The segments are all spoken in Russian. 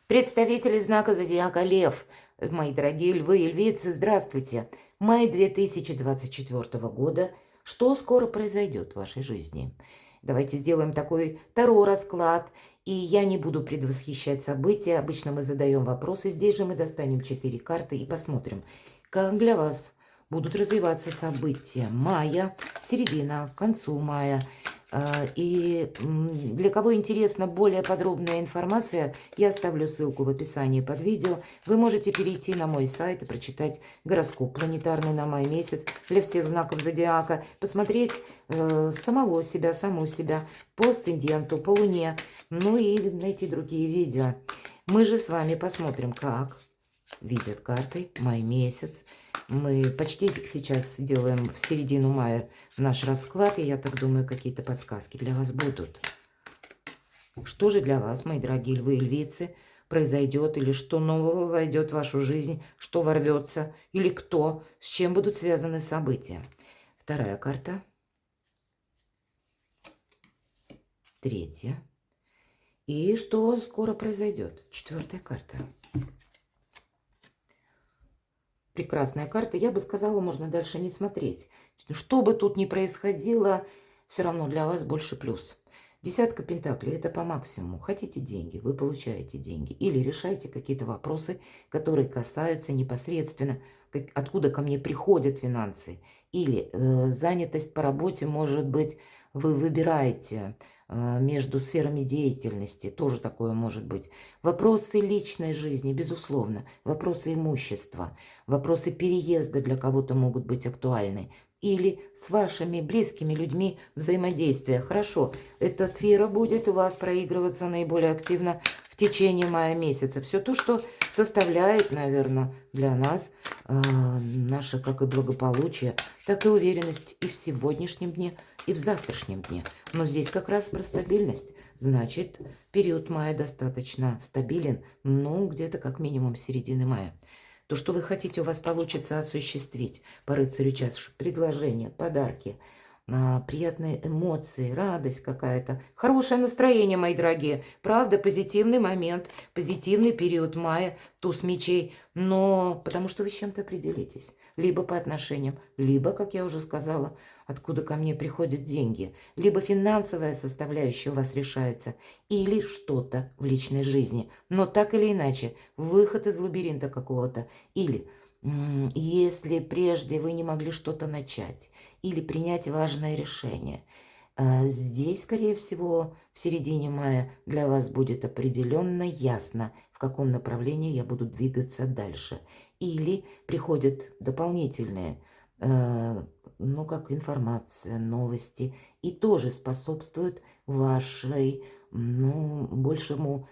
Представители знака зодиака Лев, мои дорогие львы и львицы, здравствуйте. Май 2024 года. Что скоро произойдет в вашей жизни? Давайте сделаем такой таро-расклад, и я не буду предвосхищать события. Обычно мы задаем вопросы. Здесь же мы достанем 4 карты и посмотрим, как для вас будут развиваться события мая, середина, к концу мая. И для кого интересна более подробная информация, я оставлю ссылку в описании под видео. Вы можете перейти на мой сайт и прочитать гороскоп планетарный на май месяц для всех знаков зодиака, посмотреть саму себя по асценденту, по луне, ну и найти другие видео. Мы же с вами посмотрим, как видят карты май месяц. Мы почти сейчас делаем в середину мая наш расклад, и я так думаю, какие-то подсказки для вас будут. Что же для вас, мои дорогие львы и львицы, произойдет, или что нового войдет в вашу жизнь, что ворвется, или кто, с чем будут связаны события. Вторая карта. Третья. И что скоро произойдет? Четвертая карта. Прекрасная карта. Я бы сказала, можно дальше не смотреть. Что бы тут ни происходило, все равно для вас больше плюс. Десятка пентаклей – это по максимуму. Хотите деньги, вы получаете деньги. Или решаете какие-то вопросы, которые касаются непосредственно, откуда ко мне приходят финансы. Или занятость по работе, может быть, вы выбираете между сферами деятельности, тоже такое может быть. Вопросы личной жизни, безусловно. Вопросы имущества, вопросы переезда для кого-то могут быть актуальны. Или с вашими близкими людьми взаимодействие. Хорошо, эта сфера будет у вас проигрываться наиболее активно в течение мая месяца. Все то, что составляет, наверное, для нас наше как и благополучие, так и уверенность и в сегодняшнем дне, и в завтрашнем дне. Но здесь как раз про стабильность. Значит, период мая достаточно стабилен, ну, где-то как минимум середины мая. То, что вы хотите, у вас получится осуществить. По рыцарю чаш предложения, подарки, приятные эмоции, радость какая-то, хорошее настроение, мои дорогие. Правда, позитивный момент, позитивный период мая, туз мечей. Но потому что вы с чем-то определитесь. Либо по отношениям, либо, как я уже сказала, откуда ко мне приходят деньги. Либо финансовая составляющая у вас решается, или что-то в личной жизни. Но так или иначе, выход из лабиринта какого-то. Или если прежде вы не могли что-то начать или принять важное решение, здесь, скорее всего, в середине мая для вас будет определенно ясно, в каком направлении я буду двигаться дальше. Или приходят дополнительные, ну, как информация, новости, и тоже способствуют вашей, ну, большему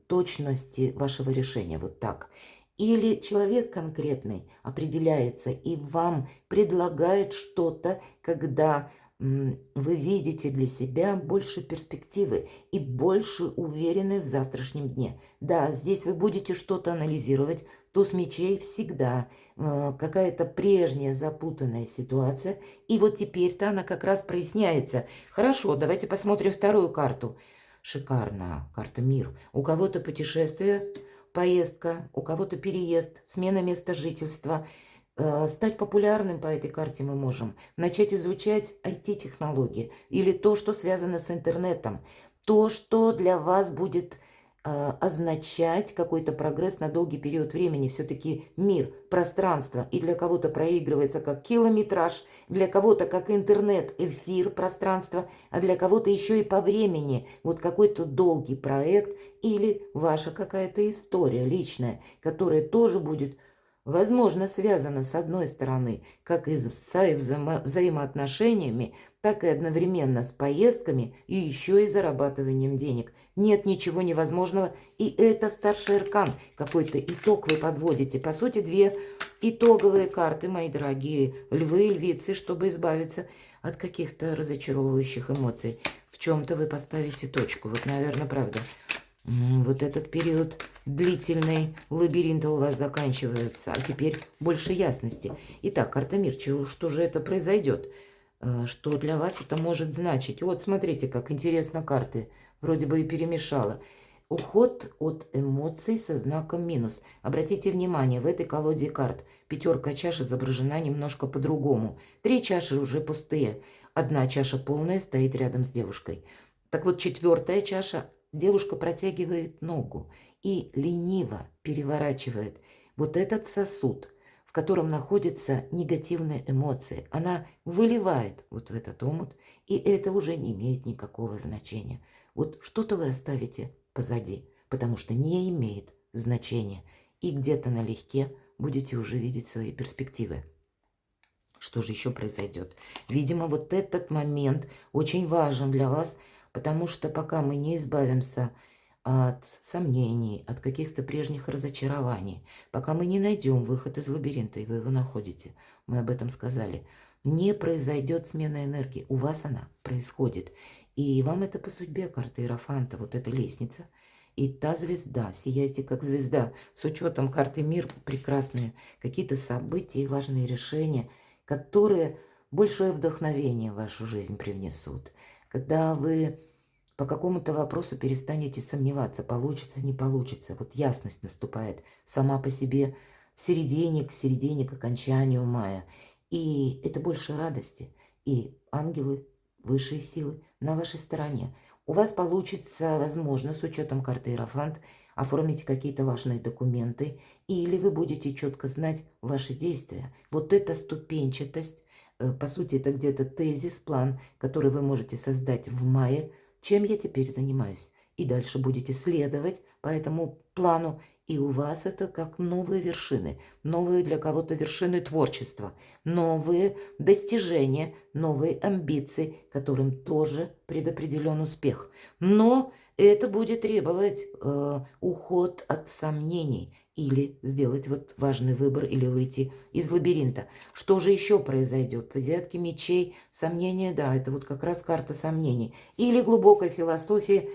точности вашего решения. Вот так. Или человек конкретный определяется и вам предлагает что-то, когда вы видите для себя больше перспективы и больше уверены в завтрашнем дне. Да, здесь вы будете что-то анализировать. Туз мечей всегда какая-то прежняя запутанная ситуация. И вот теперь-то она как раз проясняется. Хорошо, давайте посмотрим вторую карту. Шикарно. Карта мир. У кого-то путешествие, поездка, у кого-то переезд, смена места жительства. Стать популярным по этой карте мы можем. Начать изучать IT-технологии или то, что связано с интернетом. То, что для вас будет означать какой-то прогресс на долгий период времени. Все-таки мир, пространство. И для кого-то проигрывается как километраж, для кого-то как интернет, эфир, пространство, а для кого-то еще и по времени. Вот какой-то долгий проект или ваша какая-то история личная, которая тоже будет, возможно, связана с одной стороны, как и с взаимоотношениями, так и одновременно с поездками и еще и зарабатыванием денег. Нет ничего невозможного, и это старший аркан. Какой-то итог вы подводите. По сути, две итоговые карты, мои дорогие львы и львицы, чтобы избавиться от каких-то разочаровывающих эмоций. В чем-то вы поставите точку. Вот, наверное, правда. Вот этот период длительный лабиринта у вас заканчивается, а теперь больше ясности. Итак, карта мир, что же это произойдет? Что для вас это может значить? Вот смотрите, как интересно карты вроде бы и перемешала. Уход от эмоций со знаком минус. Обратите внимание, в этой колоде карт пятерка чаш изображена немножко по-другому. 3 чаши уже пустые. 1 чаша полная стоит рядом с девушкой. Так вот, 4-я чаша, девушка протягивает ногу и лениво переворачивает вот этот сосуд, в котором находятся негативные эмоции. Она выливает вот в этот омут, и это уже не имеет никакого значения. Вот что-то вы оставите позади, потому что не имеет значения. И где-то налегке будете уже видеть свои перспективы. Что же еще произойдет? Видимо, вот этот момент очень важен для вас, потому что пока мы не избавимся от сомнений, от каких-то прежних разочарований, пока мы не найдем выход из лабиринта, и вы его находите, мы об этом сказали, не произойдет смена энергии. У вас она происходит. И вам это по судьбе, карта Иерофанта, вот эта лестница. И та звезда, сияйте как звезда, с учетом карты Мир, прекрасные какие-то события и важные решения, которые большое вдохновение в вашу жизнь привнесут. Когда вы по какому-то вопросу перестанете сомневаться, получится, не получится. Вот ясность наступает сама по себе к середине, к окончанию мая. И это больше радости. И ангелы, высшие силы на вашей стороне. У вас получится, возможно, с учетом карты Иерофант, оформить какие-то важные документы, или вы будете четко знать ваши действия. Вот эта ступенчатость, по сути, это где-то тезис, план, который вы можете создать в мае, чем я теперь занимаюсь. И дальше будете следовать по этому плану, и у вас это как новые вершины, новые для кого-то вершины творчества, новые достижения, новые амбиции, которым тоже предопределен успех. Но это будет требовать уход от сомнений или сделать вот важный выбор, или выйти из лабиринта. Что же еще произойдет? По 9 мечей сомнения, да, это вот как раз карта сомнений. Или глубокой философии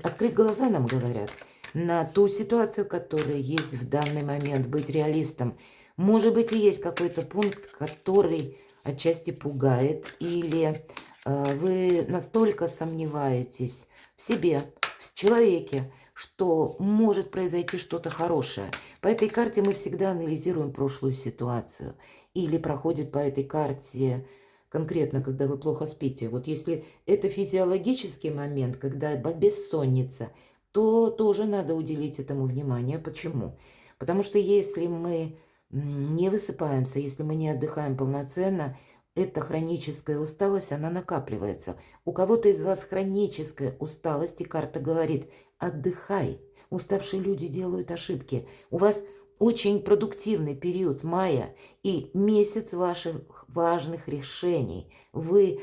открыть глаза, нам говорят, на ту ситуацию, которая есть в данный момент, быть реалистом. Может быть, и есть какой-то пункт, который отчасти пугает, или вы настолько сомневаетесь в себе, в человеке, что может произойти что-то хорошее. По этой карте мы всегда анализируем прошлую ситуацию. Или проходит по этой карте конкретно, когда вы плохо спите. Вот если это физиологический момент, когда бессонница, то тоже надо уделить этому внимание. Почему? Потому что если мы не высыпаемся, если мы не отдыхаем полноценно, эта хроническая усталость, она накапливается. У кого-то из вас хроническая усталость, и карта говорит: отдыхай. Уставшие люди делают ошибки. У вас очень продуктивный период мая и месяц ваших важных решений. Вы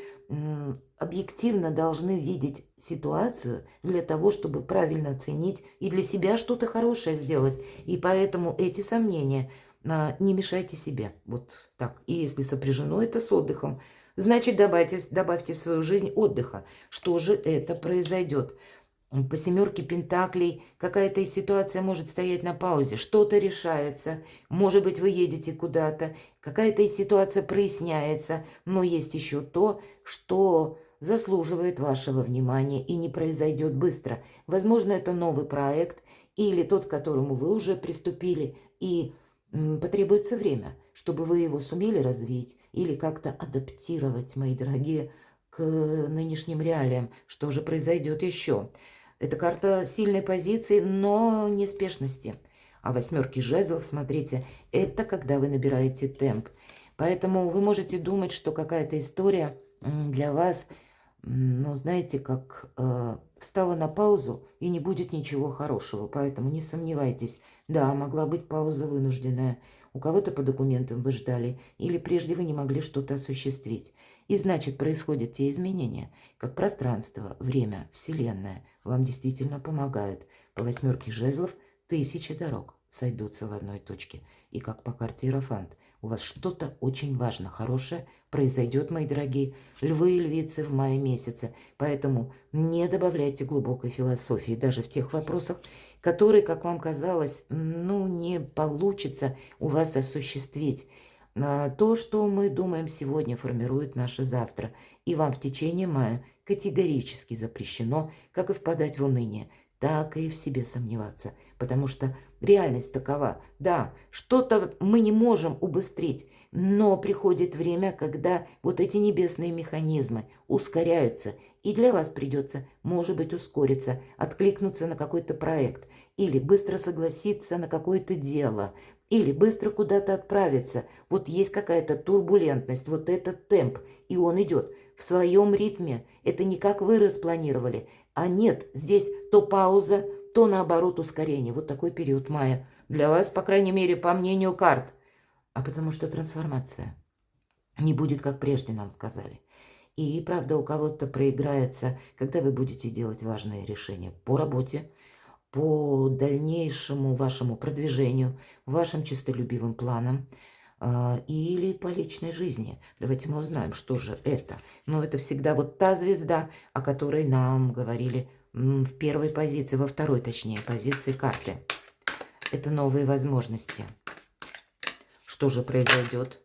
объективно должны видеть ситуацию для того, чтобы правильно оценить и для себя что-то хорошее сделать. И поэтому эти сомнения не мешайте себе. Вот так. И если сопряжено это с отдыхом, значит добавьте в свою жизнь отдыха. Что же это произойдет? По 7 пентаклей какая-то ситуация может стоять на паузе, что-то решается, может быть, вы едете куда-то, какая-то ситуация проясняется, но есть еще то, что заслуживает вашего внимания и не произойдет быстро. Возможно, это новый проект или тот, к которому вы уже приступили, и потребуется время, чтобы вы его сумели развить или как-то адаптировать, мои дорогие, к нынешним реалиям. Что же произойдет еще? Это карта сильной позиции, но неспешности. А 8 жезлов, смотрите, это когда вы набираете темп. Поэтому вы можете думать, что какая-то история для вас, ну, знаете, как встала на паузу и не будет ничего хорошего. Поэтому не сомневайтесь. Да, могла быть пауза вынужденная. У кого-то по документам вы ждали, или прежде вы не могли что-то осуществить. И значит, происходят те изменения, как пространство, время, Вселенная вам действительно помогают. По 8 жезлов 1000 дорог сойдутся в одной точке. И как по карте Иерофант, у вас что-то очень важно, хорошее произойдет, мои дорогие львы и львицы, в мае месяце. Поэтому не добавляйте глубокой философии даже в тех вопросах, которые, как вам казалось, ну, не получится у вас осуществить. То, что мы думаем сегодня, формирует наше завтра. И вам в течение мая категорически запрещено, как и впадать в уныние, так и в себе сомневаться, потому что реальность такова. Да, что-то мы не можем убыстрить, но приходит время, когда вот эти небесные механизмы ускоряются, и для вас придется, может быть, ускориться, откликнуться на какой-то проект, или быстро согласиться на какое-то дело, или быстро куда-то отправиться. Вот есть какая-то турбулентность, вот этот темп, и он идет в своем ритме. Это не как вы распланировали, а нет, здесь то пауза, то наоборот ускорение. Вот такой период мая. Для вас, по крайней мере, по мнению карт. А потому что трансформация не будет, как прежде нам сказали. И правда, у кого-то проиграется, когда вы будете делать важные решения по работе, по дальнейшему вашему продвижению, вашим честолюбивым планам или по личной жизни. Давайте мы узнаем, что же это. Но это всегда вот та звезда, о которой нам говорили в первой позиции, во второй, точнее, позиции карты. Это новые возможности. Что же произойдет?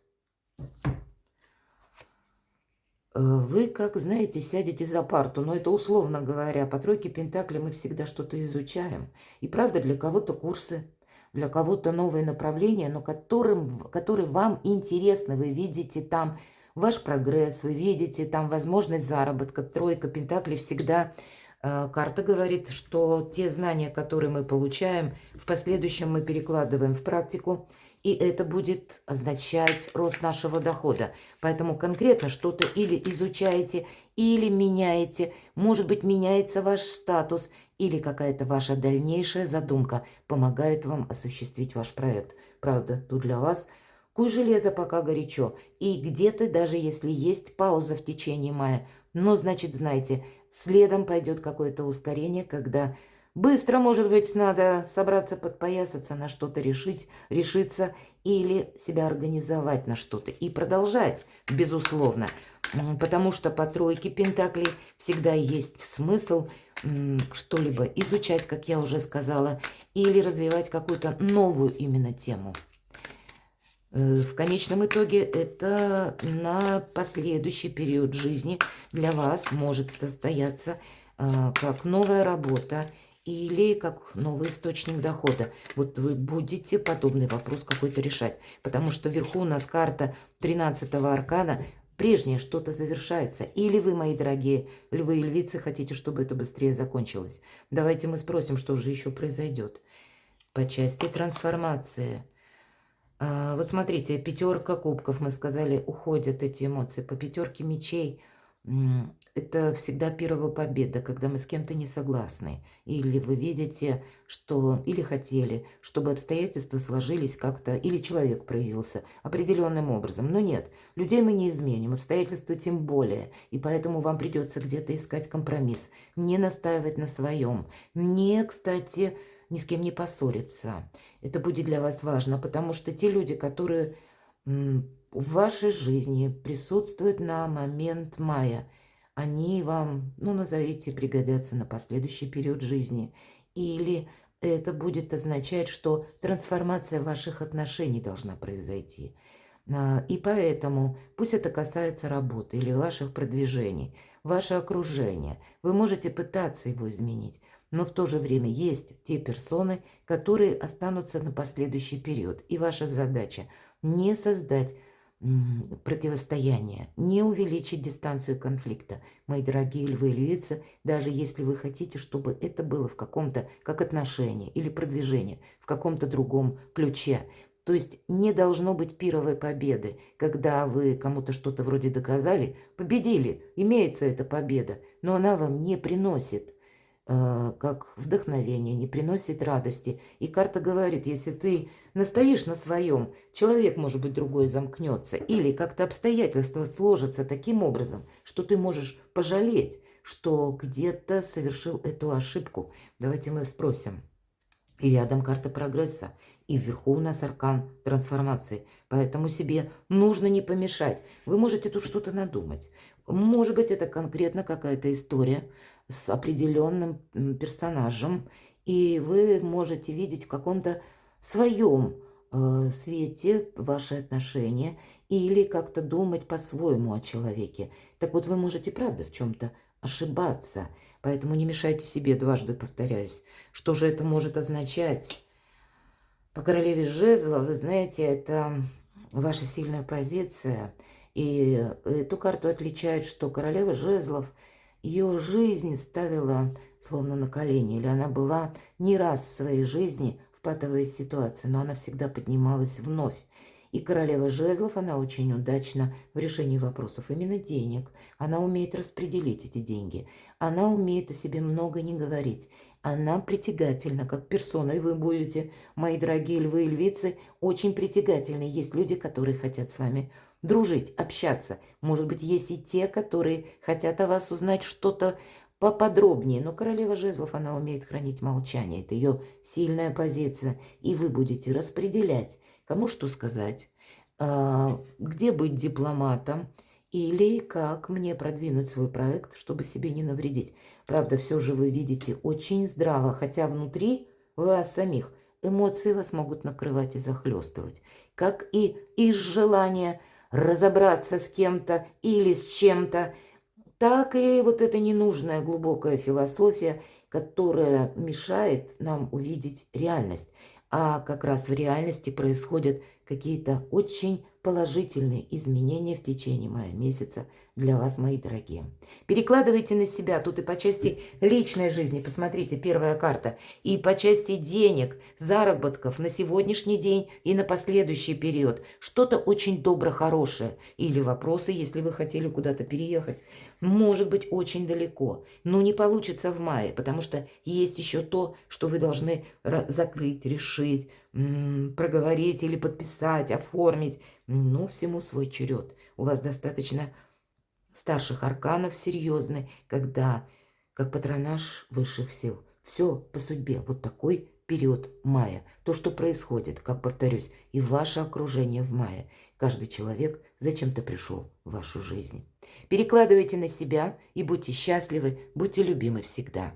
Вы, как знаете, сядете за парту, но это условно говоря. По тройке пентаклей мы всегда что-то изучаем. И правда, для кого-то курсы, для кого-то новые направления, но которые вам интересны. Вы видите там ваш прогресс, вы видите там возможность заработка. Тройка пентаклей всегда, карта говорит, что те знания, которые мы получаем, в последующем мы перекладываем в практику. И это будет означать рост нашего дохода. Поэтому конкретно что-то или изучаете, или меняете. Может быть, меняется ваш статус, или какая-то ваша дальнейшая задумка помогает вам осуществить ваш проект. Правда, тут для вас куй железо пока горячо. И где-то, даже если есть пауза в течение мая, но, значит, знайте, следом пойдет какое-то ускорение, когда... Быстро, может быть, надо собраться, подпоясаться, на что-то решиться или себя организовать на что-то и продолжать, безусловно. Потому что по тройке пентаклей всегда есть смысл что-либо изучать, как я уже сказала, или развивать какую-то новую именно тему. В конечном итоге это на последующий период жизни для вас может состояться как новая работа, или как новый источник дохода. Вот вы будете подобный вопрос какой-то решать. Потому что вверху у нас карта 13-го аркана. Прежнее что-то завершается. Или вы, мои дорогие львы и львицы, хотите, чтобы это быстрее закончилось. Давайте мы спросим, что же еще произойдет. По части трансформации. Вот смотрите, пятерка кубков, мы сказали, уходят эти эмоции. По пятерке мечей это всегда первая победа, когда мы с кем-то не согласны. Или вы видите, что, или хотели, чтобы обстоятельства сложились как-то, или человек проявился определенным образом. Но нет, людей мы не изменим, обстоятельства тем более. И поэтому вам придется где-то искать компромисс, не настаивать на своем. Не, кстати, ни с кем не поссориться. Это будет для вас важно, потому что те люди, которые в вашей жизни присутствуют на момент мая, они вам, ну, назовите, пригодятся на последующий период жизни. Или это будет означать, что трансформация ваших отношений должна произойти. И поэтому, пусть это касается работы или ваших продвижений, ваше окружение, вы можете пытаться его изменить, но в то же время есть те персоны, которые останутся на последующий период. И ваша задача не создать противостояние, не увеличить дистанцию конфликта. Мои дорогие львы и львицы, даже если вы хотите, чтобы это было в каком-то, как отношение или продвижение, в каком-то другом ключе. То есть не должно быть пировой победы, когда вы кому-то что-то вроде доказали, победили, имеется эта победа, но она вам не приносит как вдохновение, не приносит радости. И карта говорит, если ты настоишь на своем, человек, может быть, другой замкнется, или как-то обстоятельства сложатся таким образом, что ты можешь пожалеть, что где-то совершил эту ошибку. Давайте мы спросим. И рядом карта прогресса, и вверху у нас аркан трансформации. Поэтому себе нужно не помешать. Вы можете тут что-то надумать. Может быть, это конкретно какая-то история с определенным персонажем, и вы можете видеть в каком-то своем свете ваши отношения или как-то думать по-своему о человеке. Так вот, вы можете, правда, в чем-то ошибаться. Поэтому не мешайте себе, дважды повторяюсь. Что же это может означать? По королеве жезлов, вы знаете, это ваша сильная позиция. И эту карту отличает, что королева жезлов, ее жизнь ставила словно на колени. Или она была не раз в своей жизни в патовой ситуации, но она всегда поднималась вновь. И королева жезлов, она очень удачна в решении вопросов именно денег. Она умеет распределить эти деньги. Она умеет о себе много не говорить. Она притягательна как персона. И вы будете, мои дорогие львы и львицы, очень притягательны. Есть люди, которые хотят с вами дружить, общаться. Может быть, есть и те, которые хотят о вас узнать что-то поподробнее. Но королева жезлов, она умеет хранить молчание. Это ее сильная позиция. И вы будете распределять, кому что сказать, где быть дипломатом или как мне продвинуть свой проект, чтобы себе не навредить. Правда, все же вы видите очень здраво, хотя внутри вас самих эмоции вас могут накрывать и захлестывать. Как и из желания разобраться с кем-то или с чем-то, так и вот эта ненужная глубокая философия, которая мешает нам увидеть реальность. А как раз в реальности происходят какие-то очень положительные изменения в течение мая месяца для вас, мои дорогие. Перекладывайте на себя, тут и по части личной жизни, посмотрите, первая карта, и по части денег, заработков на сегодняшний день и на последующий период. Что-то очень добро хорошее. Или вопросы, если вы хотели куда-то переехать. Может быть, очень далеко, но не получится в мае, потому что есть еще то, что вы должны закрыть, решить, проговорить или подписать, оформить. Ну, всему свой черед. У вас достаточно старших арканов серьезный, когда, как патронаж высших сил. Все по судьбе. Вот такой период мая. То, что происходит, как повторюсь, и ваше окружение в мае. Каждый человек зачем-то пришел в вашу жизнь. Перекладывайте на себя и будьте счастливы, будьте любимы всегда.